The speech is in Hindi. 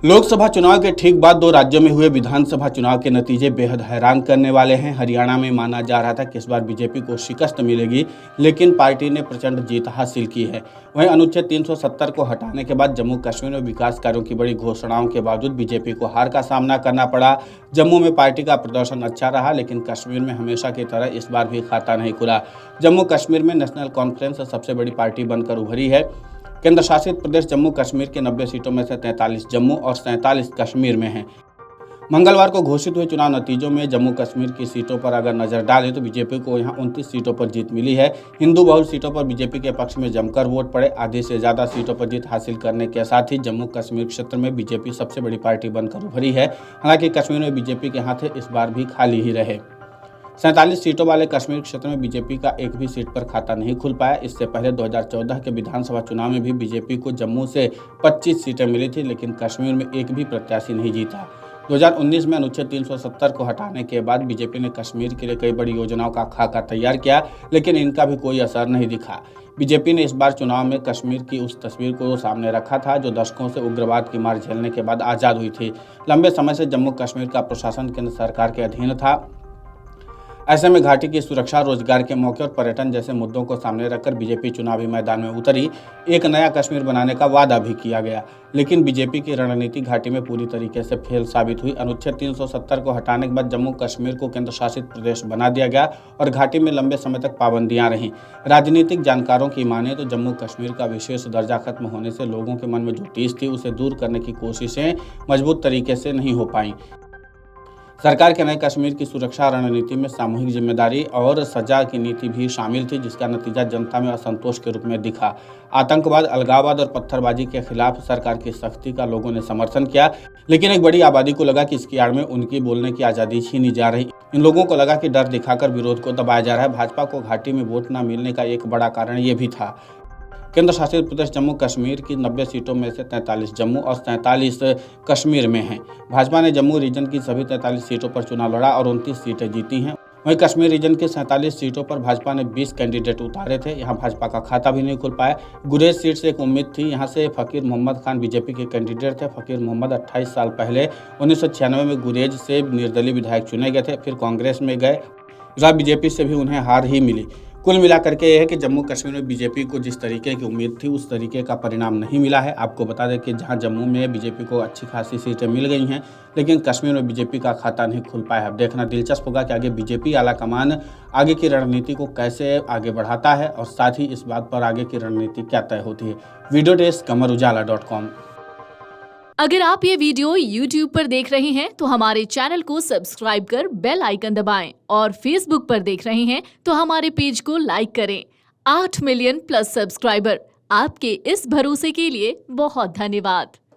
लोकसभा चुनाव के ठीक बाद दो राज्यों में हुए विधानसभा चुनाव के नतीजे बेहद हैरान करने वाले हैं। हरियाणा में माना जा रहा था कि इस बार बीजेपी को शिकस्त मिलेगी, लेकिन पार्टी ने प्रचंड जीत हासिल की है। वहीं अनुच्छेद 370 को हटाने के बाद जम्मू कश्मीर में विकास कार्यों की बड़ी घोषणाओं के बावजूद बीजेपी को हार का सामना करना पड़ा। जम्मू में पार्टी का प्रदर्शन अच्छा रहा, लेकिन कश्मीर में हमेशा की तरह इस बार भी खाता नहीं खुला। जम्मू कश्मीर में नेशनल कॉन्फ्रेंस सबसे बड़ी पार्टी बनकर उभरी है। केंद्र शासित प्रदेश जम्मू कश्मीर के 90 सीटों में से 43 जम्मू और 47 कश्मीर में हैं। मंगलवार को घोषित हुए चुनाव नतीजों में जम्मू कश्मीर की सीटों पर अगर नजर डालें तो बीजेपी को यहां 29 सीटों पर जीत मिली है। हिंदू बहुल सीटों पर बीजेपी के पक्ष में जमकर वोट पड़े। आधी से ज्यादा सीटों पर जीत हासिल करने के साथ ही जम्मू कश्मीर क्षेत्र में बीजेपी सबसे बड़ी पार्टी बनकर उभरी है। हालांकि कश्मीर में बीजेपी के हाथ इस बार भी खाली ही रहे। 47 सीटों वाले कश्मीर क्षेत्र में बीजेपी का एक भी सीट पर खाता नहीं खुल पाया। इससे पहले 2014 के विधानसभा चुनाव में भी बीजेपी को जम्मू से 25 सीटें मिली थी, लेकिन कश्मीर में एक भी प्रत्याशी नहीं जीता। 2019 में अनुच्छेद 370 को हटाने के बाद बीजेपी ने कश्मीर के लिए कई बड़ी योजनाओं का खाका तैयार किया, लेकिन इनका भी कोई असर नहीं दिखा। बीजेपी ने इस बार चुनाव में कश्मीर की उस तस्वीर को सामने रखा था जो दशकों से उग्रवाद की मार झेलने के बाद आज़ाद हुई थी। लंबे समय से जम्मू कश्मीर का प्रशासन केंद्र सरकार के अधीन था। ऐसे में घाटी की सुरक्षा, रोजगार के मौके और पर्यटन जैसे मुद्दों को सामने रखकर बीजेपी चुनावी मैदान में उतरी। एक नया कश्मीर बनाने का वादा भी किया गया, लेकिन बीजेपी की रणनीति घाटी में पूरी तरीके से फेल साबित हुई। अनुच्छेद 370 को हटाने के बाद जम्मू कश्मीर को केंद्र शासित प्रदेश बना दिया गया और घाटी में लंबे समय तक पाबंदियां रहीं। राजनीतिक जानकारों की माने तो जम्मू कश्मीर का विशेष दर्जा खत्म होने से लोगों के मन में जो टीस थी उसे दूर करने की कोशिशें मजबूत तरीके से नहीं हो पाई। सरकार के नए कश्मीर की सुरक्षा रणनीति में सामूहिक जिम्मेदारी और सजा की नीति भी शामिल थी, जिसका नतीजा जनता में असंतोष के रूप में दिखा। आतंकवाद, अलगाववाद और पत्थरबाजी के खिलाफ सरकार की सख्ती का लोगों ने समर्थन किया, लेकिन एक बड़ी आबादी को लगा कि इसकी आड़ में उनकी बोलने की आज़ादी छीनी जा रही। इन लोगों को लगा कि डर दिखाकर विरोध को दबाया जा रहा है। भाजपा को घाटी में वोट न मिलने का एक बड़ा कारण ये भी था। केंद्र शासित प्रदेश जम्मू कश्मीर की 90 सीटों में से 43 जम्मू और 47 कश्मीर में हैं। भाजपा ने जम्मू रीजन की सभी 43 सीटों पर चुनाव लड़ा और 29 सीटें जीती हैं। वहीं कश्मीर रीजन की 47 सीटों पर भाजपा ने 20 कैंडिडेट उतारे थे। यहां भाजपा का खाता भी नहीं खुल पाया। गुरेज सीट से एक उम्मीद थी। यहां से फकीर मोहम्मद खान बीजेपी के कैंडिडेट थे। फकीर मोहम्मद 28 साल पहले 1996 में गुरेज से निर्दलीय विधायक चुने गए थे, फिर कांग्रेस में गए। इस बार बीजेपी से भी उन्हें हार ही मिली। कुल मिलाकर के यह है कि जम्मू कश्मीर में बीजेपी को जिस तरीके की उम्मीद थी उस तरीके का परिणाम नहीं मिला है। आपको बता दें कि जहां जम्मू में बीजेपी को अच्छी खासी सीटें मिल गई हैं, लेकिन कश्मीर में बीजेपी का खाता नहीं खुल पाया है। अब देखना दिलचस्प होगा कि आगे बीजेपी आलाकमान आगे की रणनीति को कैसे आगे बढ़ाता है और साथ ही इस बात पर आगे की रणनीति क्या तय होती है। Video desk amarujala.com। अगर आप ये वीडियो YouTube पर देख रहे हैं तो हमारे चैनल को सब्सक्राइब कर बेल आइकन दबाएं और Facebook पर देख रहे हैं तो हमारे पेज को लाइक करें। 8 मिलियन प्लस सब्सक्राइबर, आपके इस भरोसे के लिए बहुत धन्यवाद।